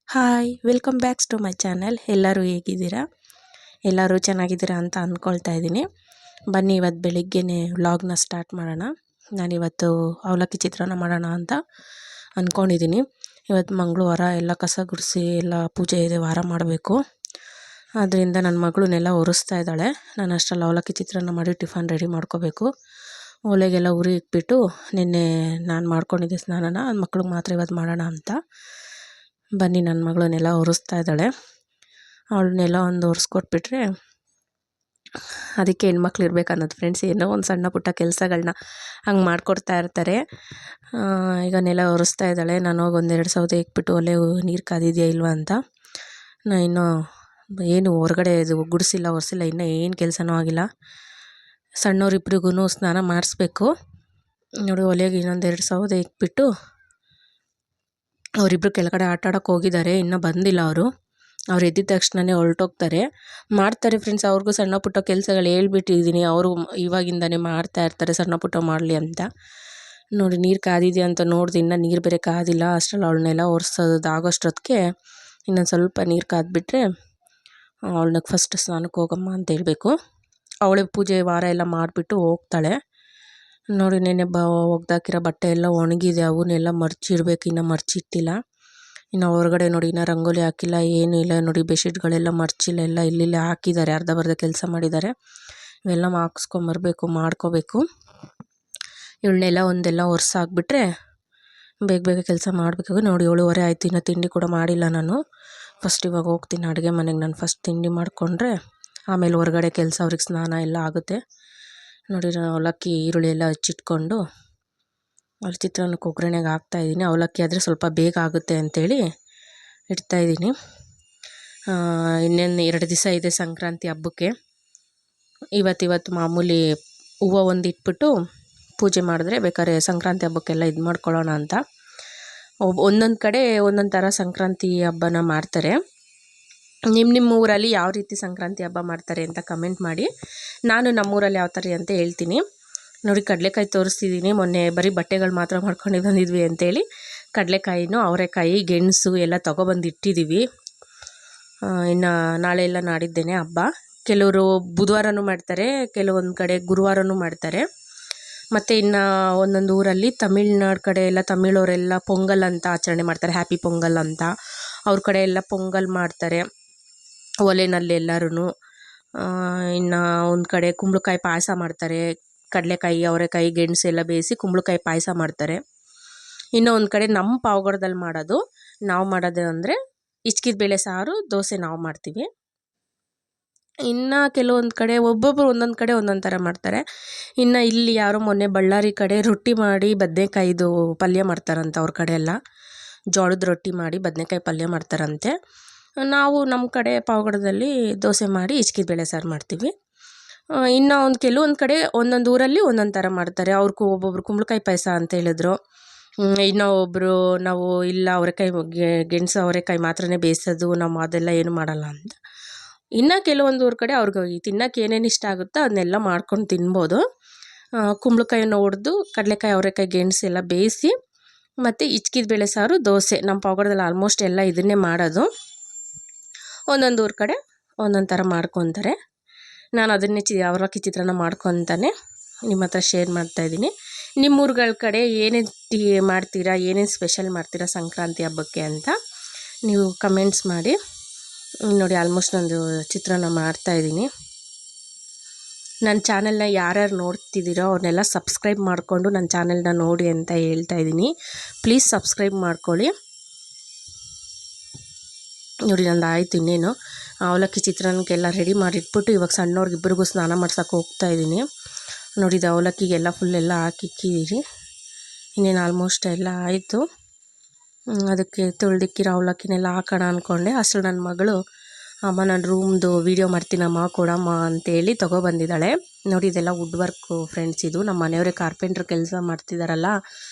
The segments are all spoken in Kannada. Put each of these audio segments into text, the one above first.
Hi welcome backs to my channel. ಎಲ್ಲರೂ ಹೇಗಿದ್ದೀರಾ? ಎಲ್ಲರೂ ಚೆನ್ನಾಗಿದ್ದೀರಾ ಅಂತ ಅಂದ್ಕೊಳ್ತಾ ಇದ್ದೀನಿ. ಬನ್ನಿ ಇವತ್ತು ಬೆಳಿಗ್ಗೆನೇ ವ್ಲಾಗ್ನ ಸ್ಟಾರ್ಟ್ ಮಾಡೋಣ. ನಾನಿವತ್ತು ಅವಲಕ್ಕಿ ಚಿತ್ರಾನ್ನ ಮಾಡೋಣ ಅಂತ ಅಂದ್ಕೊಂಡಿದ್ದೀನಿ. ಇವತ್ತು ಮಂಗಳವಾರ, ಎಲ್ಲ ಕಸ ಗುಡಿಸಿ ಎಲ್ಲ ಪೂಜೆ ಇದೆ, ವಾರ ಮಾಡಬೇಕು. ಆದ್ದರಿಂದ ನನ್ನ ಮಗಳನ್ನೆಲ್ಲ ಒರೆಸ್ತಾ ಇದ್ದಾಳೆ. ನಾನು ಅಷ್ಟರಲ್ಲಿ ಅವಲಕ್ಕಿ ಚಿತ್ರಾನ್ನ ಮಾಡಿ ಟಿಫನ್ ರೆಡಿ ಮಾಡ್ಕೋಬೇಕು. ಒಲೆಗೆಲ್ಲ ಉರಿ ಇಟ್ಬಿಟ್ಟು ನಿನ್ನೆ ನಾನು ಮಾಡ್ಕೊಂಡಿದ್ದೆ ಸ್ನಾನನ, ಮಕ್ಳಿಗೆ ಮಾತ್ರ ಇವತ್ತು ಮಾಡೋಣ ಅಂತ. ಬನ್ನಿ, ನನ್ನ ಮಗಳನ್ನೆಲ್ಲ ಒರೆಸ್ತಾ ಇದ್ದಾಳೆ. ಅವಳನ್ನೆಲ್ಲ ಒಂದು ಒರೆಸ್ಕೊಟ್ಬಿಟ್ರೆ ಅದಕ್ಕೆ ಹೆಣ್ಮಕ್ಳು ಇರ್ಬೇಕು ಅನ್ನೋದು ಫ್ರೆಂಡ್ಸ್. ಏನೋ ಒಂದು ಸಣ್ಣ ಪುಟ್ಟ ಕೆಲಸಗಳನ್ನ ಹಂಗೆ ಮಾಡಿಕೊಡ್ತಾ ಇರ್ತಾರೆ. ಈಗ ನೆಲ ಒರೆಸ್ತಾ ಇದ್ದಾಳೆ. ನಾನು ಹೋಗಿ ಒಂದೆರಡು ಸೌದೆ ಇಕ್ಬಿಟ್ಟು ಒಲೆ ನೀರು ಕಾದಿದೆಯಾ ಇಲ್ವಾ ಅಂತ. ನಾನು ಇನ್ನೂ ಏನು ಹೊರಗಡೆ ಇದು ಗುಡಿಸಿಲ್ಲ, ಒರೆಸಿಲ್ಲ, ಇನ್ನೂ ಏನು ಕೆಲಸನೂ ಆಗಿಲ್ಲ. ಸಣ್ಣವ್ರಿಬ್ರಿಗೂ ಸ್ನಾನ ಮಾಡಿಸ್ಬೇಕು ನೋಡಿ. ಒಲೆಗೆ ಇನ್ನೊಂದೆರಡು ಸೌದೆ ಇಕ್ಬಿಟ್ಟು ಅವರಿಬ್ಬರು ಕೆಳಗಡೆ ಆಟಾಡೋಕ್ಕೆ ಹೋಗಿದ್ದಾರೆ, ಇನ್ನೂ ಬಂದಿಲ್ಲ ಅವರು. ಅವ್ರು ಎದ್ದಿದ ತಕ್ಷಣವೇ ಹೊರಟೋಗ್ತಾರೆ. ಮಾಡ್ತಾರೆ ಫ್ರೆಂಡ್ಸ್, ಅವ್ರಿಗೂ ಸಣ್ಣ ಪುಟ್ಟ ಕೆಲಸಗಳು ಹೇಳ್ಬಿಟ್ಟಿದ್ದೀನಿ. ಅವರು ಇವಾಗಿಂದನೇ ಮಾಡ್ತಾ ಇರ್ತಾರೆ ಸಣ್ಣ ಪುಟ್ಟ ಮಾಡಲಿ ಅಂತ. ನೋಡಿ ನೀರು ಕಾದಿದೆ ಅಂತ ನೋಡ್ದೆ, ಇನ್ನೂ ನೀರು ಬೇರೆ ಕಾದಿಲ್ಲ. ಅಷ್ಟರಲ್ಲಿ ಅವಳನ್ನೆಲ್ಲ ಒರೆಸೋದಾಗೋಷ್ಟೊತ್ತಿಗೆ ಇನ್ನೊಂದು ಸ್ವಲ್ಪ ನೀರು ಕಾದ್ಬಿಟ್ರೆ ಅವಳನ್ನ ಫಸ್ಟ್ ಸ್ನಾನಕ್ಕೆ ಹೋಗಮ್ಮ ಅಂತ ಹೇಳಬೇಕು. ಅವಳೇ ಪೂಜೆ ವಾರ ಎಲ್ಲ ಮಾಡಿಬಿಟ್ಟು ಹೋಗ್ತಾಳೆ. ನೋಡಿ ನೆನ್ನೆ ಒಗ್ದಾಕಿರೋ ಬಟ್ಟೆ ಎಲ್ಲ ಒಣಗಿದೆ, ಅವನ್ನೆಲ್ಲ ಮರ್ಚಿಡ್ಬೇಕು, ಇನ್ನೂ ಮರ್ಚಿಟ್ಟಿಲ್ಲ. ಇನ್ನು ಹೊರಗಡೆ ನೋಡಿ ಇನ್ನೂ ರಂಗೋಲಿ ಹಾಕಿಲ್ಲ, ಏನೂ ಇಲ್ಲ ನೋಡಿ. ಬೆಡ್ಶೀಟ್ಗಳೆಲ್ಲ ಮರ್ಚಿಲ್ಲ, ಎಲ್ಲ ಇಲ್ಲಿಲ್ಲೇ ಹಾಕಿದ್ದಾರೆ, ಅರ್ಧ ಬರ್ಧ ಕೆಲಸ ಮಾಡಿದ್ದಾರೆ. ಇವೆಲ್ಲ ಹಾಕ್ಸ್ಕೊಂಬರ್ಬೇಕು, ಮಾಡ್ಕೋಬೇಕು. ಇವಳನ್ನೆಲ್ಲ ಒಂದೆಲ್ಲ ಒರೆಸಾಕ್ಬಿಟ್ರೆ ಬೇಗ ಬೇಗ ಕೆಲಸ ಮಾಡಬೇಕು. ನೋಡಿ 7:30 ಆಯಿತು, ಇನ್ನೂ ತಿಂಡಿ ಕೂಡ ಮಾಡಿಲ್ಲ ನಾನು. ಫಸ್ಟ್ ಇವಾಗ ಹೋಗ್ತೀನಿ ಅಡುಗೆ ಮನೆಗೆ. ನಾನು ಫಸ್ಟ್ ತಿಂಡಿ ಮಾಡಿಕೊಂಡ್ರೆ ಆಮೇಲೆ ಹೊರಗಡೆ ಕೆಲಸ, ಅವ್ರಿಗೆ ಸ್ನಾನ ಎಲ್ಲ ಆಗುತ್ತೆ. ನೋಡಿ ನಾನು ಅವಲಕ್ಕಿ ಈರುಳ್ಳಿ ಎಲ್ಲ ಹಚ್ಚಿಟ್ಕೊಂಡು ಅವ್ರ ಚಿತ್ರಾನ್ನಕ್ಕೆ ಒಗ್ಗರಣೆಗೆ ಹಾಕ್ತಾಯಿದ್ದೀನಿ. ಅವಲಕ್ಕಿ ಆದರೆ ಸ್ವಲ್ಪ ಬೇಗ ಆಗುತ್ತೆ ಅಂಥೇಳಿ ಇಡ್ತಾಯಿದ್ದೀನಿ. ಇನ್ನೇನು 2 ದಿವಸ ಇದೆ ಸಂಕ್ರಾಂತಿ ಹಬ್ಬಕ್ಕೆ. ಇವತ್ತು ಮಾಮೂಲಿ ಹೂವು ಒಂದು ಇಟ್ಬಿಟ್ಟು ಪೂಜೆ ಮಾಡಿದ್ರೆ ಬೇಕಾದ್ರೆ ಸಂಕ್ರಾಂತಿ ಹಬ್ಬಕ್ಕೆಲ್ಲ ಇದು ಮಾಡ್ಕೊಳ್ಳೋಣ ಅಂತ. ಒಂದೊಂದು ಕಡೆ ಒಂದೊಂದು ಥರ ಸಂಕ್ರಾಂತಿ ಹಬ್ಬನ ಮಾಡ್ತಾರೆ. ನಿಮ್ಮ ಊರಲ್ಲಿ ಯಾವ ರೀತಿ ಸಂಕ್ರಾಂತಿ ಹಬ್ಬ ಮಾಡ್ತಾರೆ ಅಂತ ಕಮೆಂಟ್ ಮಾಡಿ. ನಾನು ನಮ್ಮೂರಲ್ಲಿ ಯಾವ ಥರ ಅಂತ ಹೇಳ್ತೀನಿ. ನೋಡಿ ಕಡಲೆಕಾಯಿ ತೋರಿಸ್ತಿದ್ದೀನಿ. ಮೊನ್ನೆ ಬರೀ ಬಟ್ಟೆಗಳು ಮಾತ್ರ ಮಾಡ್ಕೊಂಡು ಬಂದಿದ್ವಿ ಅಂತೇಳಿ ಕಡಲೆಕಾಯಿನೂ ಅವರೆಕಾಯಿ ಗೆಣಸು ಎಲ್ಲ ತೊಗೊಬಂದು ಇಟ್ಟಿದ್ದೀವಿ. ಇನ್ನು ನಾಳೆ ಎಲ್ಲ ನಾಡಿದ್ದೇನೆ ಹಬ್ಬ. ಕೆಲವರು ಬುಧವಾರನೂ ಮಾಡ್ತಾರೆ, ಕೆಲವೊಂದು ಕಡೆ ಗುರುವಾರನೂ ಮಾಡ್ತಾರೆ. ಮತ್ತು ಇನ್ನು ಒಂದೊಂದು ಊರಲ್ಲಿ ತಮಿಳ್ನಾಡು ಕಡೆ ಎಲ್ಲ ತಮಿಳವರೆಲ್ಲ ಪೊಂಗಲ್ ಅಂತ ಆಚರಣೆ ಮಾಡ್ತಾರೆ, ಹ್ಯಾಪಿ ಪೊಂಗಲ್ ಅಂತ. ಅವ್ರ ಕಡೆ ಎಲ್ಲ ಪೊಂಗಲ್ ಮಾಡ್ತಾರೆ ಒಲೆನಲ್ಲಿ ಎಲ್ಲರೂ. ಇನ್ನು ಒಂದು ಕಡೆ ಕುಂಬಳಕಾಯಿ ಪಾಯಸ ಮಾಡ್ತಾರೆ. ಕಡಲೆಕಾಯಿ ಅವರೆಕಾಯಿ ಗೆಣಸು ಎಲ್ಲ ಬೇಯಿಸಿ ಕುಂಬಳಕಾಯಿ ಪಾಯಸ ಮಾಡ್ತಾರೆ. ಇನ್ನೂ ಒಂದು ಕಡೆ ನಮ್ಮ ಪಾವಗಡದಲ್ಲಿ ನಾವು ಮಾಡೋದು ಅಂದರೆ ಹಿಚ್ಕಿದ ಬೇಳೆ ಸಾರು ದೋಸೆ ನಾವು ಮಾಡ್ತೀವಿ. ಇನ್ನು ಕೆಲವೊಂದು ಕಡೆ ಒಬ್ಬೊಬ್ಬರು ಒಂದೊಂದು ಕಡೆ ಒಂದೊಂದು ಥರ ಮಾಡ್ತಾರೆ. ಇನ್ನು ಇಲ್ಲಿ ಯಾರೋ ಮೊನ್ನೆ ಬಳ್ಳಾರಿ ಕಡೆ ರೊಟ್ಟಿ ಮಾಡಿ ಬದನೆಕಾಯಿದು ಪಲ್ಯ ಮಾಡ್ತಾರಂತೆ. ಅವ್ರ ಕಡೆ ಎಲ್ಲ ಜೋಳದ ರೊಟ್ಟಿ ಮಾಡಿ ಬದನೆಕಾಯಿ ಪಲ್ಯ ಮಾಡ್ತಾರಂತೆ. ನಾವು ನಮ್ಮ ಕಡೆ ಪಾವಗಡದಲ್ಲಿ ದೋಸೆ ಮಾಡಿ ಹಿಚ್ಕಿದ ಬೇಳೆ ಸಾರು ಮಾಡ್ತೀವಿ. ಇನ್ನು ಕೆಲವೊಂದು ಕಡೆ ಒಂದೊಂದು ಊರಲ್ಲಿ ಒಂದೊಂದು ಥರ ಮಾಡ್ತಾರೆ. ಒಬ್ಬೊಬ್ರು ಕುಂಬಳಕಾಯಿ ಪಾಯಸ ಅಂತ ಹೇಳಿದ್ರು. ಇನ್ನೂ ಒಬ್ಬರು ನಾವು ಇಲ್ಲ ಅವರೆಕಾಯಿ ಗೆಣಸು ಅವರೆಕಾಯಿ ಮಾತ್ರನೇ ಬೇಯಿಸೋದು, ನಾವು ಅದೆಲ್ಲ ಏನು ಮಾಡಲ್ಲ ಅಂತ. ಇನ್ನು ಕೆಲವೊಂದು ಊರ ಕಡೆ ಅವ್ರಿಗೆ ತಿನ್ನೋಕೆ ಏನೇನು ಇಷ್ಟ ಆಗುತ್ತೋ ಅದನ್ನೆಲ್ಲ ಮಾಡ್ಕೊಂಡು ತಿನ್ಬೋದು. ಕುಂಬಳಕಾಯಿನ ಹೊಡೆದು ಕಡಲೆಕಾಯಿ ಅವರೆಕಾಯಿ ಗೆಣಸು ಎಲ್ಲ ಬೇಯಿಸಿ ಮತ್ತು ಹಿಚ್ಕಿದ ಬೇಳೆ ಸಾರು ದೋಸೆ. ನಮ್ಮ ಪಾವಗಡದಲ್ಲಿ ಆಲ್ಮೋಸ್ಟ್ ಎಲ್ಲ ಇದನ್ನೇ ಮಾಡೋದು. ಒಂದೊಂದು ಊರ ಕಡೆ ಒಂದೊಂದು ಥರ ಮಾಡ್ಕೊತಾರೆ. ನಾನು ಅದನ್ನೇ ಅವಲಕ್ಕಿ ಚಿತ್ರಾನ್ನ ಮಾಡ್ಕೊತಾನೆ ನಿಮ್ಮ ಹತ್ರ ಶೇರ್ ಮಾಡ್ತಾಯಿದ್ದೀನಿ. ನಿಮ್ಮ ಊರುಗಳ ಕಡೆ ಏನೇನು ಮಾಡ್ತೀರಾ, ಏನೇನು ಸ್ಪೆಷಲ್ ಮಾಡ್ತೀರಾ ಸಂಕ್ರಾಂತಿ ಹಬ್ಬಕ್ಕೆ ಅಂತ ನೀವು ಕಮೆಂಟ್ಸ್ ಮಾಡಿ. ನೋಡಿ ಆಲ್ಮೋಸ್ಟ್ ಒಂದು ಚಿತ್ರಾನ್ನ ಮಾಡ್ತಾಯಿದ್ದೀನಿ. ನನ್ನ ಚಾನಲ್ನ ಯಾರ್ಯಾರು ನೋಡ್ತಿದ್ದೀರೋ ಅವ್ರನ್ನೆಲ್ಲ ಸಬ್ಸ್ಕ್ರೈಬ್ ಮಾಡಿಕೊಂಡು ನನ್ನ ಚಾನಲ್ನ ನೋಡಿ ಅಂತ ಹೇಳ್ತಾಯಿದ್ದೀನಿ. ಪ್ಲೀಸ್ ಸಬ್ಸ್ಕ್ರೈಬ್ ಮಾಡ್ಕೊಳ್ಳಿ. ನೋಡಿ ನಂದು ಆಯಿತು. ಇನ್ನೇನು ಅವಲಕ್ಕಿ ಚಿತ್ರಾನ್ನಕ್ಕೆಲ್ಲ ರೆಡಿ ಮಾಡಿಟ್ಬಿಟ್ಟು ಇವಾಗ ಸಣ್ಣವ್ರಿಗಿಬ್ಬರಿಗೂ ಸ್ನಾನ ಮಾಡ್ಸೋಕೆ ಹೋಗ್ತಾಯಿದ್ದೀನಿ. ನೋಡಿದ ಅವಲಕ್ಕಿಗೆಲ್ಲ ಫುಲ್ಲೆಲ್ಲ ಹಾಕಿಕ್ಕಿದ್ದೀರಿ. ಇನ್ನೇನು ಆಲ್ಮೋಸ್ಟ್ ಎಲ್ಲ ಆಯಿತು. ಅದಕ್ಕೆ ತೊಳೆದಿಕ್ಕಿರೋ ಅವಲಕ್ಕಿನೆಲ್ಲ ಹಾಕೋಣ ಅಂದ್ಕೊಂಡೆ. ಅಸಲು ನನ್ನ ಮಗಳು ಅಮ್ಮ ನಾನು ರೂಮ್ದು ವೀಡಿಯೋ ಮಾಡ್ತೀನಮ್ಮ ಕೊಡಮ್ಮ ಅಂತೇಳಿ ತೊಗೊಬಂದಿದ್ದಾಳೆ. ನೋಡಿ ಇದೆಲ್ಲ ವುಡ್ ವರ್ಕು ಫ್ರೆಂಡ್ಸ್. ಇದು ನಮ್ಮ ಮನೆಯವರೇ ಕಾರ್ಪೆಂಟ್ರ್ ಕೆಲಸ ಮಾಡ್ತಿದ್ದಾರಲ್ಲ,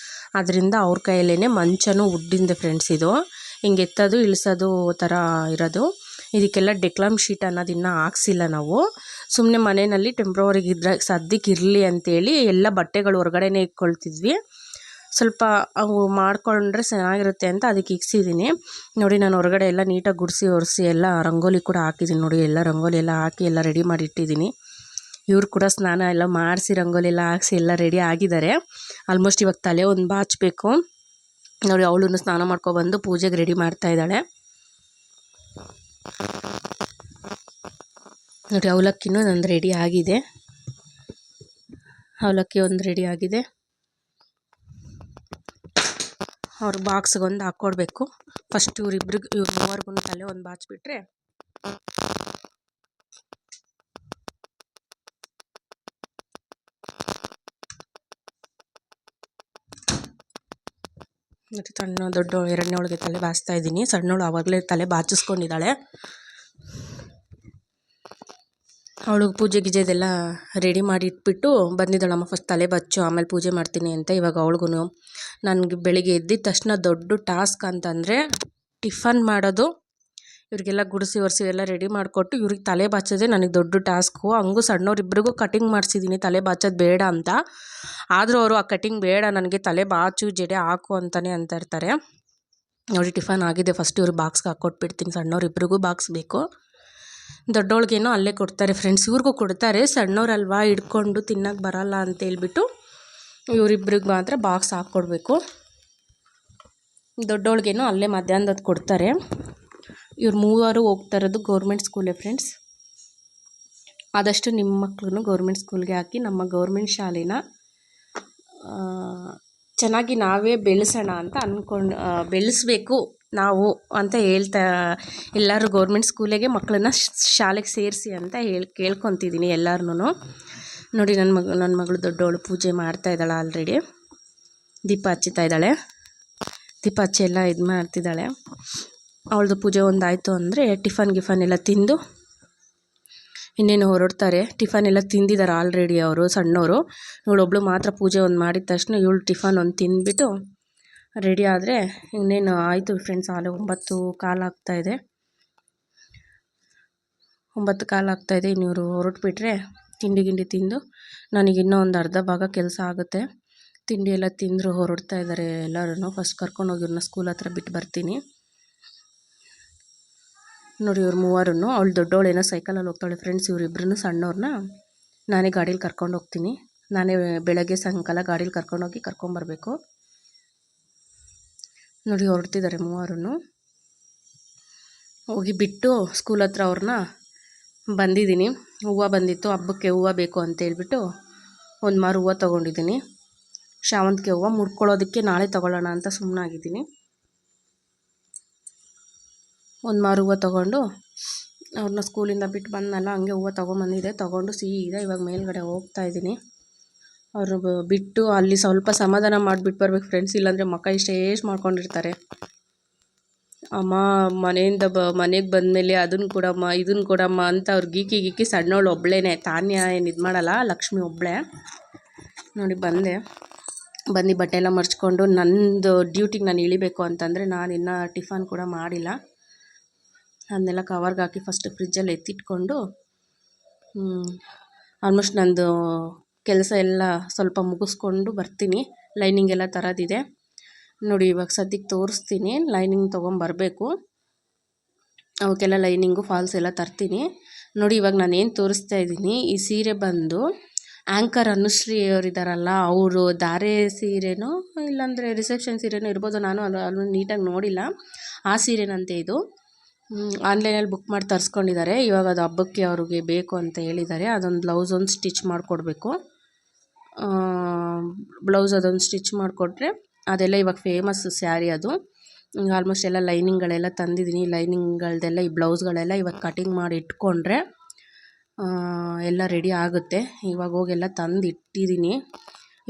ಅದರಿಂದ ಅವ್ರ ಕೈಯಲ್ಲೇ ಮಂಚನೂ ವುಡ್ಡಿಂದ ಫ್ರೆಂಡ್ಸ್. ಇದು ಹಿಂಗೆ ಎತ್ತೋದು ಇಳಿಸೋದು ಥರ ಇರೋದು. ಇದಕ್ಕೆಲ್ಲ ಡೆಕ್ಲಾಮ್ ಶೀಟ್ ಅನ್ನೋದು ಇನ್ನೂ ಹಾಕ್ಸಿಲ್ಲ ನಾವು. ಸುಮ್ಮನೆ ಮನೆಯಲ್ಲಿ ಟೆಂಪ್ರವರಿಗೆ ಇದ್ರೆ ಸದ್ಯಕ್ಕೆ ಇರಲಿ ಅಂತೇಳಿ ಎಲ್ಲ ಬಟ್ಟೆಗಳು ಹೊರಗಡೆನೇ ಇಟ್ಕೊಳ್ತಿದ್ವಿ. ಸ್ವಲ್ಪ ಅವು ಮಾಡಿಕೊಂಡ್ರೆ ಚೆನ್ನಾಗಿರುತ್ತೆ ಅಂತ ಅದಕ್ಕೆ ಇಕ್ಸಿದ್ದೀನಿ. ನೋಡಿ ನಾನು ಹೊರಗಡೆ ಎಲ್ಲ ನೀಟಾಗಿ ಗುಡಿಸಿ ಒರೆಸಿ ಎಲ್ಲ ರಂಗೋಲಿ ಕೂಡ ಹಾಕಿದ್ದೀನಿ. ನೋಡಿ ಎಲ್ಲ ರಂಗೋಲಿ ಎಲ್ಲ ಹಾಕಿ ಎಲ್ಲ ರೆಡಿ ಮಾಡಿ ಇಟ್ಟಿದ್ದೀನಿ. ಇವ್ರು ಕೂಡ ಸ್ನಾನ ಎಲ್ಲ ಮಾಡಿಸಿ ರಂಗೋಲಿ ಎಲ್ಲ ಹಾಕಿಸಿ ಎಲ್ಲ ರೆಡಿ ಆಗಿದ್ದಾರೆ. ಆಲ್ಮೋಸ್ಟ್ ಇವಾಗ ತಲೆ ಒಂದು ಬಾಚಬೇಕು. ನೋಡಿ ಅವಳನ್ನು ಸ್ನಾನ ಮಾಡ್ಕೊಬಂದು ಪೂಜೆಗೆ ರೆಡಿ ಮಾಡ್ತಾ ಇದ್ದಾಳೆ. ನೋಡಿ ಅವಲಕ್ಕಿನೂ ನಂದು ರೆಡಿ ಆಗಿದೆ. ಅವಲಕ್ಕಿ ಒಂದು ರೆಡಿ ಆಗಿದೆ. ಅವ್ರ ಬಾಕ್ಸ್ಗೊಂದು ಹಾಕ್ಕೊಡ್ಬೇಕು. ಫಸ್ಟ್ ಇವ್ರ ಮೂವರ್ಗು ತಲೆ ಒಂದು ಬಾಚಿಬಿಟ್ರೆ ಮತ್ತು ದೊಡ್ಡವಳು ಎರಡನೇವಳಿಗೆ ತಲೆ ಬಾಚ್ತಾ ಇದ್ದೀನಿ. ಸಣ್ಣವಳು ಆವಾಗಲೇ ತಲೆ ಬಾಚಿಸ್ಕೊಂಡಿದ್ದಾಳೆ. ಅವಳು ಪೂಜೆ ಗಿಜೆದೆಲ್ಲ ರೆಡಿ ಮಾಡಿ ಇಟ್ಬಿಟ್ಟು ಬಂದಿದ್ದಾಳಮ್ಮ, ಫಸ್ಟ್ ತಲೆ ಬಚ್ಚು ಆಮೇಲೆ ಪೂಜೆ ಮಾಡ್ತೀನಿ ಅಂತ. ಇವಾಗ ಅವಳಿಗೂ ನನಗೆ ಬೆಳಿಗ್ಗೆ ಎದ್ದಿದ ತಕ್ಷಣ ದೊಡ್ಡ ಟಾಸ್ಕ್ ಅಂತಂದರೆ ಟಿಫನ್ ಮಾಡೋದು. ಇವ್ರಿಗೆಲ್ಲ ಗುಡಿಸಿ ಒರೆಸಿ ಎಲ್ಲ ರೆಡಿ ಮಾಡಿಕೊಟ್ಟು ಇವ್ರಿಗೆ ತಲೆ ಬಾಚೋದೇ ನನಗೆ ದೊಡ್ಡ ಟಾಸ್ಕು. ಹಂಗೂ ಸಣ್ಣವ್ರಿಬ್ರಿಗೂ ಕಟಿಂಗ್ ಮಾಡಿಸಿದ್ದೀನಿ ತಲೆ ಬಾಚೋದು ಬೇಡ ಅಂತ. ಆದರೂ ಅವರು ಆ ಕಟಿಂಗ್ ಬೇಡ ನನಗೆ ತಲೆ ಬಾಚು ಜಡೆ ಹಾಕು ಅಂತಲೇ ಅಂತ ಇರ್ತಾರೆ. ನೋಡಿ ಟಿಫನ್ ಆಗಿದೆ. ಫಸ್ಟ್ ಇವ್ರಿಗೆ ಬಾಕ್ಸ್ಗೆ ಹಾಕ್ಕೊಟ್ಬಿಡ್ತೀನಿ. ಸಣ್ಣವ್ರಿಬ್ರಿಗೂ ಬಾಕ್ಸ್ ಬೇಕು. ದೊಡ್ಡವಳಿಗೇನೋ ಅಲ್ಲೇ ಕೊಡ್ತಾರೆ ಫ್ರೆಂಡ್ಸ್. ಇವ್ರಿಗೂ ಕೊಡ್ತಾರೆ, ಸಣ್ಣವ್ರಲ್ವಾ ಹಿಡ್ಕೊಂಡು ತಿನ್ನೋಕ್ಕೆ ಬರಲ್ಲ ಅಂತೇಳ್ಬಿಟ್ಟು ಇವರಿಬ್ರಿಗೆ ಮಾತ್ರ ಬಾಕ್ಸ್ ಹಾಕ್ಕೊಡ್ಬೇಕು. ದೊಡ್ಡವಳಿಗೇನೋ ಅಲ್ಲೇ ಮಧ್ಯಾಹ್ನದ ಕೊಡ್ತಾರೆ. ಇವ್ರು ಮೂವರು ಹೋಗ್ತಾ ಇರೋದು ಗೌರ್ಮೆಂಟ್ ಸ್ಕೂಲೇ ಫ್ರೆಂಡ್ಸ್. ಆದಷ್ಟು ನಿಮ್ಮ ಮಕ್ಕಳನ್ನು ಗೌರ್ಮೆಂಟ್ ಸ್ಕೂಲ್ಗೆ ಹಾಕಿ ನಮ್ಮ ಗೌರ್ಮೆಂಟ್ ಶಾಲೆನ ಚೆನ್ನಾಗಿ ನಾವೇ ಬೆಳೆಸೋಣ ಅಂತ ಬೆಳೆಸಬೇಕು ನಾವು ಅಂತ ಹೇಳ್ತಾ ಎಲ್ಲರೂ ಗೌರ್ಮೆಂಟ್ ಸ್ಕೂಲಿಗೆ ಮಕ್ಕಳನ್ನ ಶಾಲೆಗೆ ಸೇರಿಸಿ ಅಂತ ಕೇಳ್ಕೊತಿದ್ದೀನಿ ಎಲ್ಲರೂ. ನೋಡಿ ನನ್ನ ಮಗಳು ದೊಡ್ಡವಳು ಪೂಜೆ ಮಾಡ್ತಾ ಇದ್ದಾಳೆ. ಆಲ್ರೆಡಿ ದೀಪ ಹಚ್ಚುತ್ತಾ ಇದ್ದಾಳೆ. ದೀಪ ಹಚ್ಚಿ ಎಲ್ಲ ಇದು ಮಾಡ್ತಿದ್ದಾಳೆ. ಅವಳದು ಪೂಜೆ ಒಂದಾಯಿತು ಅಂದರೆ ಟಿಫನ್ ಎಲ್ಲ ತಿಂದು ಇನ್ನೇನು ಹೊರಡ್ತಾರೆ. ಟಿಫನ್ ಎಲ್ಲ ತಿಂದಿದ್ದಾರೆ ಆಲ್ರೆಡಿ ಅವರು ಸಣ್ಣವರು. ಇವಳೊಬ್ಳು ಮಾತ್ರ ಪೂಜೆ ಒಂದು ಮಾಡಿದ ತಕ್ಷಣ ಇವಳು ಟಿಫನ್ ಒಂದು ತಿಂದುಬಿಟ್ಟು ರೆಡಿ ಆದರೆ ಇನ್ನೇನು ಆಯಿತು ಫ್ರೆಂಡ್ಸ್. ಆಲೆ 9:15 ಆಗ್ತಾಯಿದೆ. 9:15 ಆಗ್ತಾಯಿದೆ. ಇನ್ನು ಇವರು ಹೊರಟ್ಬಿಟ್ರೆ ತಿಂಡಿ ತಿಂದು ನನಗೆ ಇನ್ನೂ ಒಂದು ಅರ್ಧ ಭಾಗ ಕೆಲಸ ಆಗುತ್ತೆ. ತಿಂಡಿ ಎಲ್ಲ ತಿಂದರು ಹೊರಡ್ತಾ ಇದ್ದಾರೆ ಎಲ್ಲರೂ. ಫಸ್ಟ್ ಕರ್ಕೊಂಡೋಗಿ ಇವ್ರನ್ನ ಸ್ಕೂಲ್ ಹತ್ರ ಬಿಟ್ಟು ಬರ್ತೀನಿ. ನೋಡಿ ಇವ್ರು ಮೂವರನ್ನು. ಅವಳು ದೊಡ್ಡವಳೇನೋ ಸೈಕಲಲ್ಲಿ ಹೋಗ್ತಾಳೆ ಫ್ರೆಂಡ್ಸ್. ಇವರಿಬ್ಬರನ್ನು ಸಣ್ಣವ್ರನ್ನ ನಾನೇ ಗಾಡೀಲಿ ಕರ್ಕೊಂಡು ಹೋಗ್ತೀನಿ. ನಾನೇ ಬೆಳಗ್ಗೆ ಸಾಯಂಕಾಲ ಗಾಡೀಲಿ ಕರ್ಕೊಂಡೋಗಿ ಕರ್ಕೊಂಬರ್ಬೇಕು. ನೋಡಿ ಹೊರಡ್ತಿದ್ದಾರೆ ಮೂವರನ್ನು. ಹೋಗಿ ಬಿಟ್ಟು ಸ್ಕೂಲ್ ಹತ್ರ ಅವ್ರನ್ನ ಬಂದಿದ್ದೀನಿ. ಹೂವು ಬಂದಿತ್ತು, ಹಬ್ಬಕ್ಕೆ ಹೂವು ಬೇಕು ಅಂತೇಳ್ಬಿಟ್ಟು ಒಂದು ಮಾರು ಹೂವು ತೊಗೊಂಡಿದ್ದೀನಿ. ಶಾವಂತಿಗೆ ಹೂವು ಮುಡ್ಕೊಳ್ಳೋದಕ್ಕೆ ನಾಳೆ ತೊಗೊಳ್ಳೋಣ ಅಂತ ಸುಮ್ಮನಾಗಿದ್ದೀನಿ. ಒಂದು ಮಾರು ಹೂವು ತೊಗೊಂಡು ಅವ್ರನ್ನ ಸ್ಕೂಲಿಂದ ಬಿಟ್ಟು ಬಂದನಲ್ಲ, ಹಂಗೆ ಹೂವು ತೊಗೊಂಬಂದಿದೆ. ತೊಗೊಂಡು ಸೀದಾ ಇವಾಗ ಮೇಲ್ಗಡೆ ಹೋಗ್ತಾಯಿದ್ದೀನಿ. ಅವರು ಬಿಟ್ಟು ಅಲ್ಲಿ ಸ್ವಲ್ಪ ಸಮಾಧಾನ ಮಾಡಿಬಿಟ್ಟು ಬರ್ಬೇಕು ಫ್ರೆಂಡ್ಸ್. ಇಲ್ಲಾಂದರೆ ಮಕ್ಕ ಇಷ್ಟು ಮಾಡ್ಕೊಂಡಿರ್ತಾರೆ. ಅಮ್ಮ ಮನೆಯಿಂದ ಮನೆಗೆ ಬಂದಮೇಲೆ ಅದನ್ನು ಕೊಡಮ್ಮ ಇದನ್ನು ಕೊಡಮ್ಮ ಅಂತ ಅವ್ರು ಗೀಕಿ ಸಣ್ಣವಳು ಒಬ್ಬಳೇನೆ. ತಾನ್ಯ ಏನು ಇದು ಮಾಡಲ್ಲ, ಲಕ್ಷ್ಮಿ ಒಬ್ಬಳೇ. ನೋಡಿ ಬಂದು ಬಟ್ಟೆ ಎಲ್ಲ ಮರ್ಚ್ಕೊಂಡು ನನ್ನದು ಡ್ಯೂಟಿಗೆ ನಾನು ಇಳಿಬೇಕು ಅಂತಂದರೆ ನಾನು ಇನ್ನೂ ಟಿಫನ್ ಕೂಡ ಮಾಡಿಲ್ಲ. ಅದನ್ನೆಲ್ಲ ಕವರ್ಗೆ ಹಾಕಿ ಫಸ್ಟ್ ಫ್ರಿಜ್ಜಲ್ಲಿ ಎತ್ತಿಟ್ಕೊಂಡು ಆಲ್ಮೋಸ್ಟ್ ನಂದು ಕೆಲಸ ಎಲ್ಲ ಸ್ವಲ್ಪ ಮುಗಿಸ್ಕೊಂಡು ಬರ್ತೀನಿ. ಲೈನಿಂಗ್ ಎಲ್ಲ ತರೋದಿದೆ. ನೋಡಿ ಇವಾಗ ಸದ್ಯಕ್ಕೆ ತೋರಿಸ್ತೀನಿ. ಲೈನಿಂಗ್ ತೊಗೊಂಬರಬೇಕು. ಅವಕ್ಕೆಲ್ಲ ಲೈನಿಂಗು ಫಾಲ್ಸ್ ಎಲ್ಲ ತರ್ತೀನಿ. ನೋಡಿ ಇವಾಗ ನಾನೇನು ತೋರಿಸ್ತಾ ಇದ್ದೀನಿ, ಈ ಸೀರೆ ಬಂದು ಆ್ಯಂಕರ್ ಅನುಶ್ರೀ ಅವರಿದ್ದಾರಲ್ಲ, ಅವರು ಧಾರೆ ಸೀರೆನೋ ಇಲ್ಲಾಂದರೆ ರಿಸೆಪ್ಷನ್ ಸೀರೆನೋ ಇರ್ಬೋದು. ನಾನು ಅಲ್ಲಿ ನೀಟಾಗಿ ನೋಡಿಲ್ಲ. ಆ ಸೀರೆನಂತೆ ಇದು ಆನ್ಲೈನಲ್ಲಿ ಬುಕ್ ಮಾಡಿ ತರಿಸ್ಕೊಂಡಿದ್ದಾರೆ. ಇವಾಗ ಅದು ಹಬ್ಬಕ್ಕೆ ಅವ್ರಿಗೆ ಬೇಕು ಅಂತ ಹೇಳಿದ್ದಾರೆ. ಅದೊಂದು ಬ್ಲೌಸ್ ಒಂದು ಸ್ಟಿಚ್ ಮಾಡಿಕೊಡ್ಬೇಕು. ಬ್ಲೌಸ್ ಅದೊಂದು ಸ್ಟಿಚ್ ಮಾಡಿಕೊಟ್ರೆ ಅದೆಲ್ಲ ಇವಾಗ ಫೇಮಸ್ ಸ್ಯಾರಿ ಅದು. ಆಲ್ಮೋಸ್ಟ್ ಎಲ್ಲ ಲೈನಿಂಗ್ಗಳೆಲ್ಲ ತಂದಿದ್ದೀನಿ. ಲೈನಿಂಗ್ಗಳದೆಲ್ಲ ಈ ಬ್ಲೌಸ್ಗಳೆಲ್ಲ ಇವಾಗ ಕಟಿಂಗ್ ಮಾಡಿ ಇಟ್ಕೊಂಡ್ರೆ ಎಲ್ಲ ರೆಡಿ ಆಗುತ್ತೆ. ಇವಾಗ ಹೋಗೆಲ್ಲ ತಂದು ಇಟ್ಟಿದ್ದೀನಿ.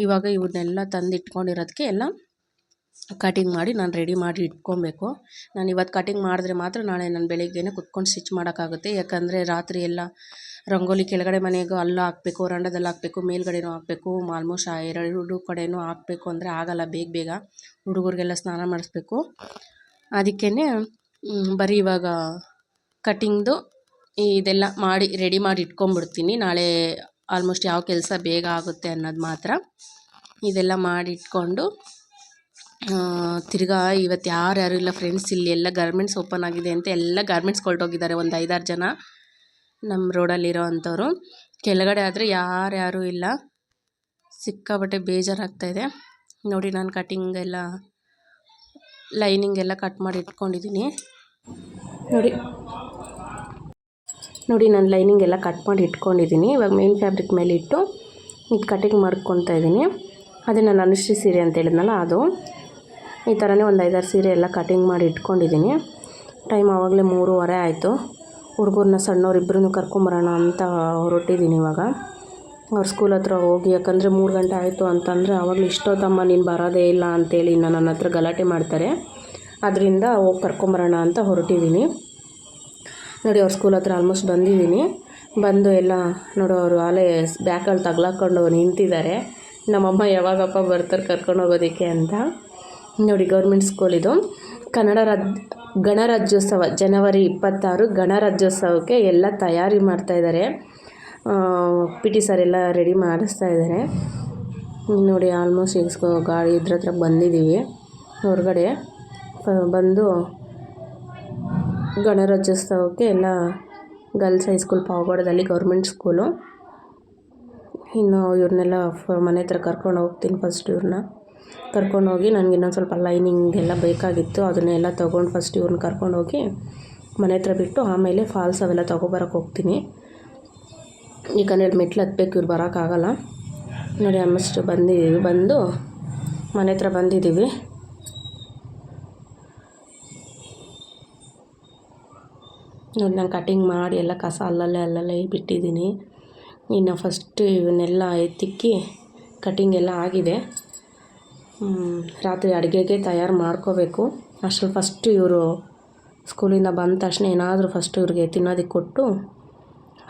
ಇವಾಗ ಇವನ್ನೆಲ್ಲ ತಂದು ಇಟ್ಕೊಂಡಿರೋದಕ್ಕೆ ಎಲ್ಲ ಕಟಿಂಗ್ ಮಾಡಿ ನಾನು ರೆಡಿ ಮಾಡಿ ಇಟ್ಕೊಬೇಕು. ನಾನು ಇವತ್ತು ಕಟಿಂಗ್ ಮಾಡಿದ್ರೆ ಮಾತ್ರ ನಾಳೆ ನಾನು ಬೆಳಿಗ್ಗೆನೇ ಕುತ್ಕೊಂಡು ಸ್ಟಿಚ್ ಮಾಡೋಕ್ಕಾಗುತ್ತೆ. ಯಾಕಂದರೆ ರಾತ್ರಿ ಎಲ್ಲ ರಂಗೋಲಿ ಕೆಳಗಡೆ ಮನೆಗೂ ಅಲ್ಲೂ ಹಾಕಬೇಕು, ವರಾಂಡದಲ್ಲಿ ಹಾಕಬೇಕು, ಮೇಲ್ಗಡೆನೂ ಹಾಕಬೇಕು. ಆಲ್ಮೋಸ್ಟ್ ಎರಡು ಕಡೆನೂ ಹಾಕಬೇಕು ಅಂದರೆ ಆಗಲ್ಲ. ಬೇಗ ಹುಡುಗರಿಗೆಲ್ಲ ಸ್ನಾನ ಮಾಡಿಸ್ಬೇಕು. ಅದಕ್ಕೇ ಬರೀ ಇವಾಗ ಕಟಿಂಗ್ದು ಇದೆಲ್ಲ ಮಾಡಿ ರೆಡಿ ಮಾಡಿ ಇಟ್ಕೊಂಬಿಡ್ತೀನಿ. ನಾಳೆ ಆಲ್ಮೋಸ್ಟ್ ಯಾವ ಕೆಲಸ ಬೇಗ ಆಗುತ್ತೆ ಅನ್ನೋದು ಮಾತ್ರ ಇದೆಲ್ಲ ಮಾಡಿ ಇಟ್ಕೊಂಡು ತಿರ್ಗಾ ಇವತ್ತು ಯಾರ್ಯಾರು ಇಲ್ಲ ಫ್ರೆಂಡ್ಸ್, ಇಲ್ಲಿ ಎಲ್ಲ ಗಾರ್ಮೆಂಟ್ಸ್ ಓಪನ್ ಆಗಿದೆ ಅಂತ ಎಲ್ಲ ಗಾರ್ಮೆಂಟ್ಸ್ ಹೊರಟೋಗಿದ್ದಾರೆ. ಒಂದು 5-6 ಜನ ನಮ್ಮ ರೋಡಲ್ಲಿರೋ ಅಂಥವ್ರು. ಕೆಳಗಡೆ ಆದರೆ ಯಾರ್ಯಾರೂ ಇಲ್ಲ. ಸಿಕ್ಕಾಬಟ್ಟೆ ಬೇಜಾರಾಗ್ತಾಯಿದೆ ನೋಡಿ. ನಾನು ಕಟಿಂಗ್ ಎಲ್ಲ ಲೈನಿಂಗ್ ಎಲ್ಲ ಕಟ್ ಮಾಡಿ ಇಟ್ಕೊಂಡಿದ್ದೀನಿ ನೋಡಿ ನಾನು ಲೈನಿಂಗ್ ಎಲ್ಲ ಕಟ್ ಮಾಡಿ ಇಟ್ಕೊಂಡಿದ್ದೀನಿ. ಇವಾಗ ಮೇನ್ ಫ್ಯಾಬ್ರಿಕ್ ಮೇಲೆ ಇಟ್ಟು ಕಟಿಂಗ್ ಮಾಡ್ಕೊತಾ ಇದ್ದೀನಿ. ಅದೇ ನಾನು ಅನುಶ್ರೀ ಸೀರೆ ಅಂತ ಹೇಳಿದ್ನಲ್ಲ, ಅದು ಈ ಥರನೇ ಒಂದು 5-6 ಸೀರೆ ಎಲ್ಲ ಕಟಿಂಗ್ ಮಾಡಿ ಇಟ್ಕೊಂಡಿದ್ದೀನಿ. ಟೈಮ್ ಆವಾಗಲೇ 3:15 ಆಯಿತು. ಹುಡುಗರನ್ನ ಸಣ್ಣವರಿಬ್ಬರನ್ನು ಕರ್ಕೊಂಬರೋಣ ಅಂತ ಹೊರಟಿದ್ದೀನಿ. ಇವಾಗ ಅವ್ರ ಸ್ಕೂಲ್ ಹತ್ರ ಹೋಗಿ, ಯಾಕಂದರೆ 3 ಗಂಟೆ ಆಯಿತು ಅಂತಂದರೆ ಆವಾಗಲೂ ಇಷ್ಟೊತ್ತಮ್ಮ ನೀನು ಬರೋದೇ ಇಲ್ಲ ಅಂತೇಳಿ ನನ್ನ ಹತ್ರ ಗಲಾಟೆ ಮಾಡ್ತಾರೆ. ಅದರಿಂದ ಹೋಗಿ ಕರ್ಕೊಂಬರೋಣ ಅಂತ ಹೊರಟಿದ್ದೀನಿ ನೋಡಿ. ಅವ್ರ ಸ್ಕೂಲ್ ಹತ್ರ ಆಲ್ಮೋಸ್ಟ್ ಬಂದಿದ್ದೀನಿ. ಬಂದು ಎಲ್ಲ ನೋಡು, ಅವರು ಆಲೇ ಬ್ಯಾಗಲ್ಲಿ ತಗ್ಲಾಕೊಂಡು ನಿಂತಿದ್ದಾರೆ. ನಮ್ಮಮ್ಮ ಯಾವಾಗಪ್ಪ ಬರ್ತಾರೆ ಕರ್ಕೊಂಡು ಹೋಗೋದಕ್ಕೆ ಅಂತ ನೋಡಿ. ಗೌರ್ಮೆಂಟ್ ಸ್ಕೂಲ್ ಇದು. ಗಣರಾಜ್ಯೋತ್ಸವ ಜನವರಿ 26 ಗಣರಾಜ್ಯೋತ್ಸವಕ್ಕೆ ಎಲ್ಲ ತಯಾರಿ ಮಾಡ್ತಾಯಿದ್ದಾರೆ. PT ಸರ್ ಎಲ್ಲ ರೆಡಿ ಮಾಡಿಸ್ತಾ ಇದ್ದಾರೆ ನೋಡಿ. ಆಲ್ಮೋಸ್ಟ್ ಈಗ ಗಾಡಿ ಹತ್ರ ಬಂದಿದ್ದೀವಿ. ಹೊರಗಡೆ ಬಂದು ಗಣರಾಜ್ಯೋತ್ಸವಕ್ಕೆ ಎಲ್ಲ ಗರ್ಲ್ಸ್ ಹೈಸ್ಕೂಲ್ ಪಾವಗಡದಲ್ಲಿ ಗೌರ್ಮೆಂಟ್ ಸ್ಕೂಲು. ಇನ್ನು ಇವ್ರನ್ನೆಲ್ಲ ಮನೆ ಹತ್ರ ಕರ್ಕೊಂಡು ಹೋಗ್ತೀನಿ. ಫಸ್ಟ್ ಇವ್ರನ್ನ ಕರ್ಕೊಂಡೋಗಿ, ನನಗೆ ಇನ್ನೊಂದು ಸ್ವಲ್ಪ ಲೈನಿಂಗ್ ಎಲ್ಲ ಬೇಕಾಗಿತ್ತು, ಅದನ್ನೆಲ್ಲ ತೊಗೊಂಡು ಫಸ್ಟ್ ಇವ್ರನ್ನ ಕರ್ಕೊಂಡೋಗಿ ಮನೆ ಹತ್ರ ಬಿಟ್ಟು ಆಮೇಲೆ ಫಾಲ್ಸ್ ಅವೆಲ್ಲ ತೊಗೊಬರಕ್ಕೆ ಹೋಗ್ತೀನಿ. ಯಾಕಂದರೆ ಮೆಟ್ಲು ಹತ್ಬೇಕು, ಇವ್ರು ಬರೋಕ್ಕಾಗಲ್ಲ ನೋಡಿ. ಆಲ್ಮೋಸ್ಟ್ ಬಂದಿದ್ದೀವಿ. ಬಂದು ಮನೆ ಹತ್ರ ಬಂದಿದ್ದೀವಿ ನೋಡಿ. ನಾನು ಕಟಿಂಗ್ ಮಾಡಿ ಎಲ್ಲ ಕಸ ಅಲ್ಲಲ್ಲೇ ಬಿಟ್ಟಿದ್ದೀನಿ. ಇನ್ನು ಫಸ್ಟ್ ಇವನ್ನೆಲ್ಲ ಎತ್ತಿಕ್ಕಿ ಕಟಿಂಗ್ ಎಲ್ಲ ಆಗಿದೆ. ರಾತ್ರಿ ಅಡುಗೆಗೆ ತಯಾರು ಮಾಡ್ಕೋಬೇಕು. ಅಷ್ಟರಲ್ಲಿ ಫಸ್ಟು ಇವರು ಸ್ಕೂಲಿಂದ ಬಂದ ತಕ್ಷಣ ಏನಾದರೂ ಫಸ್ಟು ಇವ್ರಿಗೆ ತಿನ್ನೋದಕ್ಕೆ ಕೊಟ್ಟು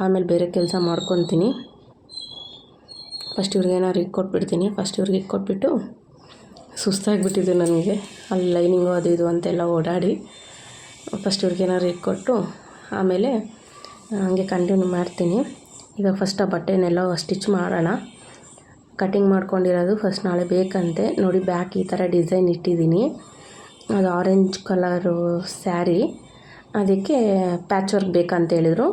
ಆಮೇಲೆ ಬೇರೆ ಕೆಲಸ ಮಾಡ್ಕೊತೀನಿ. ಫಸ್ಟ್ ಇವ್ರಿಗೆ ಏನಾದ್ರು ಇಕ್ಕೊಟ್ಬಿಡ್ತೀನಿ. ಫಸ್ಟ್ ಇವ್ರಿಗೆ ಇಕ್ಕೊಟ್ಬಿಟ್ಟು, ಸುಸ್ತಾಗಿಬಿಟ್ಟಿದ್ದು ನನಗೆ ಅಲ್ಲಿ ಲೈನಿಂಗು ಅದು ಇದು ಅಂತೆಲ್ಲ ಓಡಾಡಿ. ಫಸ್ಟ್ ಇವ್ರಿಗೆ ಏನಾದ್ರು ಇಕ್ಕೊಟ್ಟು ಆಮೇಲೆ ಹಂಗೆ ಕಂಟಿನ್ಯೂ ಮಾಡ್ತೀನಿ. ಇವಾಗ ಫಸ್ಟ್ ಆ ಬಟ್ಟೆನೆಲ್ಲ ಸ್ಟಿಚ್ ಮಾಡೋಣ. ಕಟಿಂಗ್ ಮಾಡ್ಕೊಂಡಿರೋದು ಫಸ್ಟ್ ನಾಳೆ ಬೇಕಂತೆ ನೋಡಿ. ಬ್ಯಾಕ್ ಈ ಥರ ಡಿಸೈನ್ ಇಟ್ಟಿದ್ದೀನಿ. ಅದು ಆರೆಂಜ್ ಕಲರು ಸ್ಯಾರಿ, ಅದಕ್ಕೆ ಪ್ಯಾಚ್ ವರ್ಕ್ ಬೇಕಂತ ಹೇಳಿದರು.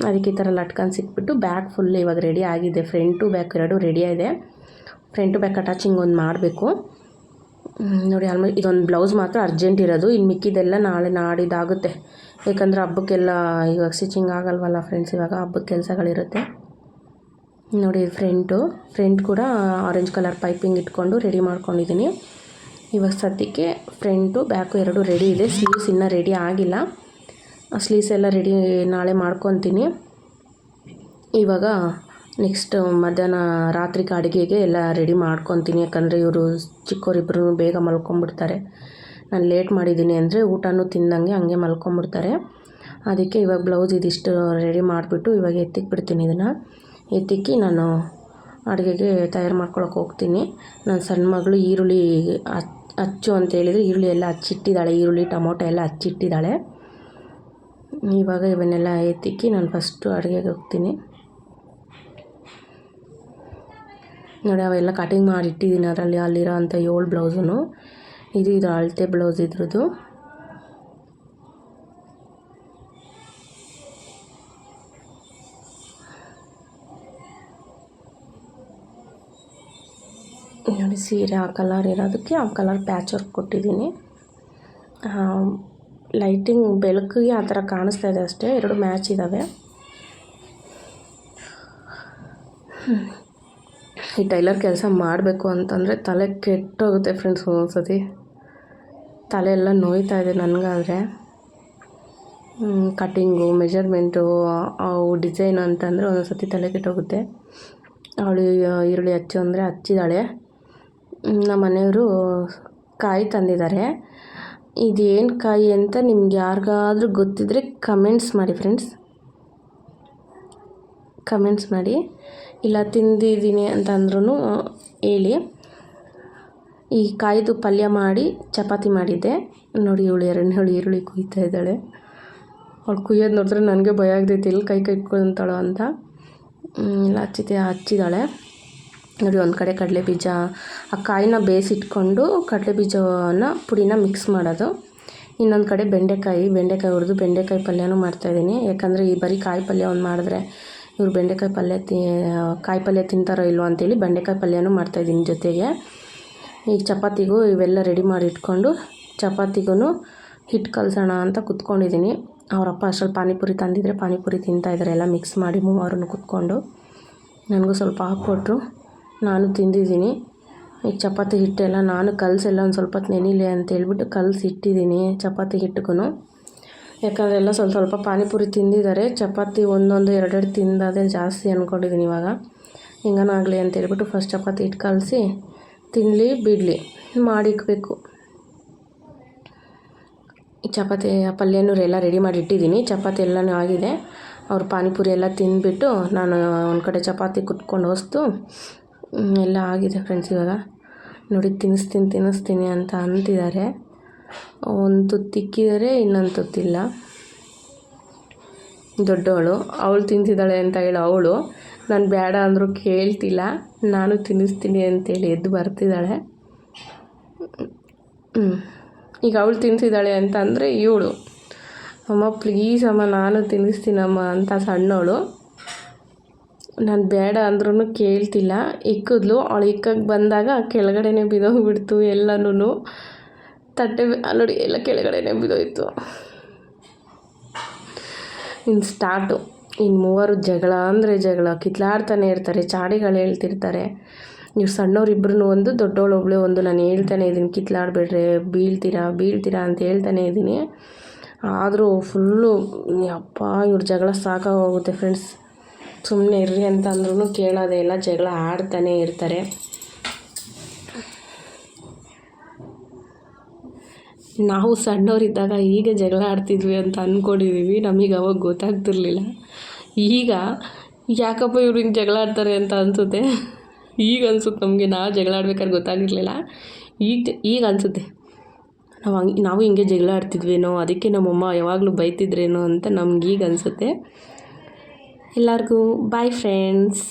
ಅದಕ್ಕೆ ಈ ಥರ ಲಟ್ಕನ್ ಸಿಕ್ಬಿಟ್ಟು ಬ್ಯಾಕ್ ಫುಲ್ ಇವಾಗ ರೆಡಿ ಆಗಿದೆ. ಫ್ರಂಟು ಬ್ಯಾಕ್ ಎರಡೂ ರೆಡಿ ಆಗಿದೆ. ಫ್ರಂಟು ಬ್ಯಾಕ್ ಅಟ್ಯಾಚಿಂಗ್ ಒಂದು ಮಾಡಬೇಕು ನೋಡಿ. ಆಲ್ಮೋಸ್ಟ್ ಇದೊಂದು ಬ್ಲೌಸ್ ಮಾತ್ರ ಅರ್ಜೆಂಟ್ ಇರೋದು. ಇನ್ನು ಮಿಕ್ಕಿದೆಲ್ಲ ನಾಳೆ ನಾಡಿದ್ದಾಗುತ್ತೆ. ಯಾಕಂದರೆ ಹಬ್ಬಕ್ಕೆಲ್ಲ ಇವಾಗ ಸ್ಟಿಚಿಂಗ್ ಆಗಲ್ವಲ್ಲ ಫ್ರೆಂಡ್ಸ್, ಇವಾಗ ಹಬ್ಬದ ಕೆಲಸಗಳಿರುತ್ತೆ ನೋಡಿ. ಫ್ರಂಟ್ ಕೂಡ ಆರೆಂಜ್ ಕಲರ್ ಪೈಪಿಂಗ್ ಇಟ್ಕೊಂಡು ರೆಡಿ ಮಾಡ್ಕೊಂಡಿದ್ದೀನಿ. ಇವಾಗ ಸದ್ಯಕ್ಕೆ ಫ್ರಂಟು ಬ್ಯಾಕು ಎರಡೂ ರೆಡಿ ಇದೆ. ಸ್ಲೀವ್ಸ್ ಇನ್ನೂ ರೆಡಿ ಆಗಿಲ್ಲ. ಸ್ಲೀವ್ಸ್ ಎಲ್ಲ ರೆಡಿ ನಾಳೆ ಮಾಡ್ಕೊತೀನಿ. ಇವಾಗ ನೆಕ್ಸ್ಟ್ ಮಧ್ಯಾಹ್ನ ರಾತ್ರಿಗೆ ಅಡುಗೆಗೆ ಎಲ್ಲ ರೆಡಿ ಮಾಡ್ಕೊತೀನಿ. ಯಾಕಂದರೆ ಇವರು ಚಿಕ್ಕವರಿಬ್ಬರು ಬೇಗ ಮಲ್ಕೊಂಬಿಡ್ತಾರೆ. ನಾನು ಲೇಟ್ ಮಾಡಿದ್ದೀನಿ ಅಂದರೆ ಊಟನೂ ತಿಂದಂಗೆ ಹಂಗೆ ಮಲ್ಕೊಂಬಿಡ್ತಾರೆ. ಅದಕ್ಕೆ ಇವಾಗ ಬ್ಲೌಸ್ ಇದಿಷ್ಟು ರೆಡಿ ಮಾಡಿಬಿಟ್ಟು ಇವಾಗ ಎತ್ತಿಕ್ಬಿಡ್ತೀನಿ. ಇದನ್ನು ಎತ್ತಿಕ್ಕಿ ನಾನು ಅಡುಗೆಗೆ ತಯಾರು ಮಾಡ್ಕೊಳಕ್ಕೆ ಹೋಗ್ತೀನಿ. ನನ್ನ ಸಣ್ಣ ಮಗಳು ಈರುಳ್ಳಿ ಹಚ್ಚು ಅಂತ ಹೇಳಿದರೆ ಈರುಳ್ಳಿ ಎಲ್ಲ ಹಚ್ಚಿಟ್ಟಿದ್ದಾಳೆ. ಈರುಳ್ಳಿ ಟೊಮೊಟೊ ಎಲ್ಲ ಹಚ್ಚಿಟ್ಟಿದ್ದಾಳೆ. ಇವಾಗ ಇವನ್ನೆಲ್ಲ ಎತ್ತಿಕ್ಕಿ ನಾನು ಫಸ್ಟು ಅಡುಗೆಗೆ ಹೋಗ್ತೀನಿ ನೋಡಿ. ಅವೆಲ್ಲ ಕಟಿಂಗ್ ಮಾಡಿ ಇಟ್ಟಿದ್ದೀನಿ. ಅದರಲ್ಲಿ ಅಲ್ಲಿರೋ ಅಂಥ 7 ಬ್ಲೌಸೂ ಇದು ಅಳತೆ ಬ್ಲೌಸ್ ಇದ್ರದ್ದು. ನೋಡಿ, ಸೀರೆ ಆ ಕಲರ್ ಇರೋದಕ್ಕೆ ಆ ಕಲರ್ ಪ್ಯಾಚ್ ವರ್ಕ್ ಕೊಟ್ಟಿದ್ದೀನಿ. ಲೈಟಿಂಗ್ ಬೆಳಕಿಗೆ ಆ ಥರ ಕಾಣಿಸ್ತಾ ಇದೆ ಅಷ್ಟೇ. 2 ಮ್ಯಾಚ್ ಇದ್ದಾವೆ. ಈ ಟೈಲರ್ ಕೆಲಸ ಮಾಡಬೇಕು ಅಂತಂದರೆ ತಲೆ ಕೆಟ್ಟೋಗುತ್ತೆ ಫ್ರೆಂಡ್ಸ್. ಒಂದೊಂದ್ಸತಿ ತಲೆ ಎಲ್ಲ ನೋಯ್ತಾ ಇದೆ ನನಗಾದರೆ. ಕಟ್ಟಿಂಗು, ಮೆಜರ್ಮೆಂಟು, ಅವು ಡಿಸೈನ್ ಅಂತಂದರೆ ಒಂದೊಂದ್ಸತಿ ತಲೆ ಕೆಟ್ಟೋಗುತ್ತೆ. ಅವಳು ಈರುಳ್ಳಿ ಹಚ್ಚು ಅಂದರೆ ಹಚ್ಚಿದ್ದಾಳೆ. ನಮ್ಮ ಮನೆಯವರು ಕಾಯಿ ತಂದಿದ್ದಾರೆ. ಇದೇನು ಕಾಯಿ ಅಂತ ನಿಮ್ಗೆ ಯಾರಿಗಾದ್ರೂ ಗೊತ್ತಿದ್ದರೆ ಕಮೆಂಟ್ಸ್ ಮಾಡಿ ಫ್ರೆಂಡ್ಸ್, ಕಮೆಂಟ್ಸ್ ಮಾಡಿ. ಇಲ್ಲ ತಿಂದಿದ್ದೀನಿ ಅಂತ ಅಂದ್ರೂ ಹೇಳಿ. ಈ ಕಾಯ್ದು ಪಲ್ಯ ಮಾಡಿ ಚಪಾತಿ ಮಾಡಿದ್ದೆ ನೋಡಿ. ಇವಳು 2 ಈರುಳ್ಳಿ ಕುಯ್ತಾ ಇದ್ದಾಳೆ. ಅವಳು ಕುಯ್ಯೋದು ನೋಡಿದ್ರೆ ನನಗೆ ಭಯ ಆಗ್ತೈತಿ, ಎಲ್ಲಿ ಕೈ ಇಟ್ಕೊಳ್ತಾಳೋ ಅಂತ. ಎಲ್ಲ ಹಚ್ಚಿದ್ದಾಳೆ. ನೋಡಿ ಒಂದು ಕಡೆ ಕಡಲೆ ಬೀಜ ಆ ಕಾಯಿನ ಬೇಯಿಸಿಟ್ಕೊಂಡು ಕಡಲೆ ಬೀಜನ ಪುಡಿನ ಮಿಕ್ಸ್ ಮಾಡೋದು. ಇನ್ನೊಂದು ಕಡೆ ಬೆಂಡೆಕಾಯಿ ಹುರಿದು ಬೆಂಡೆಕಾಯಿ ಪಲ್ಯನೂ ಮಾಡ್ತಾಯಿದ್ದೀನಿ. ಯಾಕಂದರೆ ಈ ಬರೀ ಕಾಯಿ ಪಲ್ಯ ಒಂದು ಮಾಡಿದ್ರೆ ಇವ್ರು ಬೆಂಡೆಕಾಯಿ ಪಲ್ಯ ಕಾಯಿ ಪಲ್ಯ ತಿಂತಾರೋ ಇಲ್ವೋ ಅಂತೇಳಿ ಬೆಂಡೆಕಾಯಿ ಪಲ್ಯನೂ ಮಾಡ್ತಾಯಿದ್ದೀನಿ ಜೊತೆಗೆ. ಈಗ ಚಪಾತಿಗೂ ಇವೆಲ್ಲ ರೆಡಿ ಮಾಡಿ ಇಟ್ಕೊಂಡು ಚಪಾತಿಗೂ ಹಿಟ್ಟು ಕಲಸೋಣ ಅಂತ ಕುತ್ಕೊಂಡಿದ್ದೀನಿ. ಅವರಪ್ಪ ಅಷ್ಟರಲ್ಲಿ ಪಾನಿಪುರಿ ತಂದಿದ್ರೆ ಪಾನಿಪುರಿ ತಿಂತಾಯಿದ್ದಾರೆ, ಎಲ್ಲ ಮಿಕ್ಸ್ ಮಾಡಿ ಮೂವರನ್ನು ಕುತ್ಕೊಂಡು. ನನಗೂ ಸ್ವಲ್ಪ ಹಾಕ್ಕೊಟ್ರು, ನಾನು ತಿಂದಿದ್ದೀನಿ. ಈಗ ಚಪಾತಿ ಹಿಟ್ಟೆಲ್ಲ ನಾನು ಕಲಸೆಲ್ಲ ಒಂದು ಸ್ವಲ್ಪ ಹೊತ್ತು ನೆನಿಲಿ ಅಂತೇಳ್ಬಿಟ್ಟು ಕಲಸಿ ಇಟ್ಟಿದ್ದೀನಿ ಚಪಾತಿ ಹಿಟ್ಟಿಗೂ. ಯಾಕಂದರೆ ಎಲ್ಲ ಸ್ವಲ್ಪ ಪಾನಿಪುರಿ ತಿಂದಿದ್ದಾರೆ, ಚಪಾತಿ ಒಂದೊಂದು ಎರಡೆರಡು ತಿಂದದೇ ಜಾಸ್ತಿ ಅಂದ್ಕೊಂಡಿದ್ದೀನಿ. ಇವಾಗ ಹಿಂಗನಾಗಲಿ ಅಂತೇಳ್ಬಿಟ್ಟು ಫಸ್ಟ್ ಚಪಾತಿ ಹಿಟ್ಟು ಕಲಸಿ ತಿನ್ನಲಿ ಬಿಡಲಿ ಮಾಡಿಕ್ಬೇಕು. ಈ ಚಪಾತಿ ಪಲ್ಯನೂ ಎಲ್ಲ ರೆಡಿ ಮಾಡಿ ಇಟ್ಟಿದ್ದೀನಿ. ಚಪಾತಿ ಎಲ್ಲನೂ ಆಗಿದೆ. ಅವ್ರು ಪಾನಿಪುರಿ ಎಲ್ಲ ತಿಂದುಬಿಟ್ಟು ನಾನು ಒಂದು ಕಡೆ ಚಪಾತಿ ಕುತ್ಕೊಂಡು ಹೊಸ್ತು ಎಲ್ಲ ಆಗಿದೆ ಫ್ರೆಂಡ್ಸ್. ಇವಾಗ ನೋಡಿ ತಿನ್ನಿಸ್ತೀನಿ ಅಂತ ಅಂತಿದ್ದಾರೆ. ಒಂದು ತುತ್ತಿಕ್ಕಿದ್ದಾರೆ, ಇನ್ನೊಂದು ತುತ್ತಿಲ್ಲ. ದೊಡ್ಡವಳು ಅವಳು ತಿಂತಿದ್ದಾಳೆ ಅಂತ ಹೇಳಿ ಅವಳು ನಾನು ಬೇಡ ಅಂದರೂ ಕೇಳ್ತಿಲ್ಲ, ನಾನು ತಿನ್ನಿಸ್ತೀನಿ ಅಂತೇಳಿ ಎದ್ದು ಬರ್ತಿದ್ದಾಳೆ. ಈಗ ಅವಳು ತಿನ್ನಿಸಿದ್ದಾಳೆ ಅಂತ ಅಂದರೆ ಇವಳು ಅಮ್ಮ ಪ್ಲೀಸ್ ಅಮ್ಮ ನಾನು ತಿನ್ನಿಸ್ತೀನಮ್ಮ ಅಂತ ಸಣ್ಣವಳು. ನಾನು ಬೇಡ ಅಂದ್ರೂ ಕೇಳ್ತಿಲ್ಲ. ಇಕ್ಕಿದ್ಲು, ಅವಳು ಇಕ್ಕಕ್ಕೆ ಬಂದಾಗ ಕೆಳಗಡೆನೇ ಬಿದ್ದೋಗ್ಬಿಡ್ತು ಎಲ್ಲನೂ. ತಟ್ಟೆ ನೋಡಿ ಎಲ್ಲ ಕೆಳಗಡೆನೇ ಬಿದ್ದೋಯ್ತು. ಇನ್ನು ಸ್ಟಾರ್ಟು, ಇನ್ನು ಮೂವರು ಜಗಳ ಅಂದರೆ ಜಗಳ, ಕಿತ್ಲಾಡ್ತಾನೆ ಇರ್ತಾರೆ, ಚಾಡಿಗಳು ಹೇಳ್ತಿರ್ತಾರೆ. ನೀವು ಸಣ್ಣವರಿಬ್ಬರೂ ಒಂದು, ದೊಡ್ಡವಳು ಒಬ್ಬಳೇ ಒಂದು. ನಾನು ಹೇಳ್ತಾನೆ ಇದ್ದೀನಿ ಕಿತ್ಲಾಡಬೇಡ್ರೆ ಬೀಳ್ತೀರಾ ಅಂತ ಹೇಳ್ತಾನೆ ಇದ್ದೀನಿ. ಆದರೂ ಫುಲ್ಲು ಅಪ್ಪ ಇವ್ರ ಜಗಳ ಸಾಕಾಗೋಗುತ್ತೆ ಫ್ರೆಂಡ್ಸ್. ಸುಮ್ಮನೆ ಇರ್ರಿ ಅಂತ ಅಂದ್ರೂ ಕೇಳೋದೇ ಇಲ್ಲ, ಜಗಳ ಆಡ್ತಾನೆ ಇರ್ತಾರೆ. ನಾವು ಸಣ್ಣವರಿದ್ದಾಗ ಹೀಗೆ ಜಗಳ ಆಡ್ತಿದ್ವಿ ಅಂತ ಅಂದ್ಕೊಂಡಿದ್ದೀವಿ, ನಮಗೆ ಅವಾಗ ಗೊತ್ತಾಗ್ತಿರ್ಲಿಲ್ಲ. ಈಗ ಯಾಕಪ್ಪ ಇವ್ರು ಹಿಂಗೆ ಜಗಳ ಆಡ್ತಾರೆ ಅಂತ ಅನಿಸುತ್ತೆ. ಈಗ ಅನ್ಸುತ್ತೆ ನಮಗೆ, ನಾವು ಜಗಳ ಆಡ್ಬೇಕಾದ್ರೆ ಗೊತ್ತಾಗಿರಲಿಲ್ಲ, ಈಗ ಅನಿಸುತ್ತೆ ನಾವು ಹಿಂಗೆ ಜಗಳ ಆಡ್ತಿದ್ವೇನೋ, ಅದಕ್ಕೆ ನಮ್ಮಮ್ಮ ಯಾವಾಗಲೂ ಬೈತಿದ್ರೇನೋ ಅಂತ ನಮ್ಗೆ ಈಗ ಅನಿಸುತ್ತೆ. ಎಲ್ಲರಿಗೂ ಬಾಯ್ ಫ್ರೆಂಡ್ಸ್.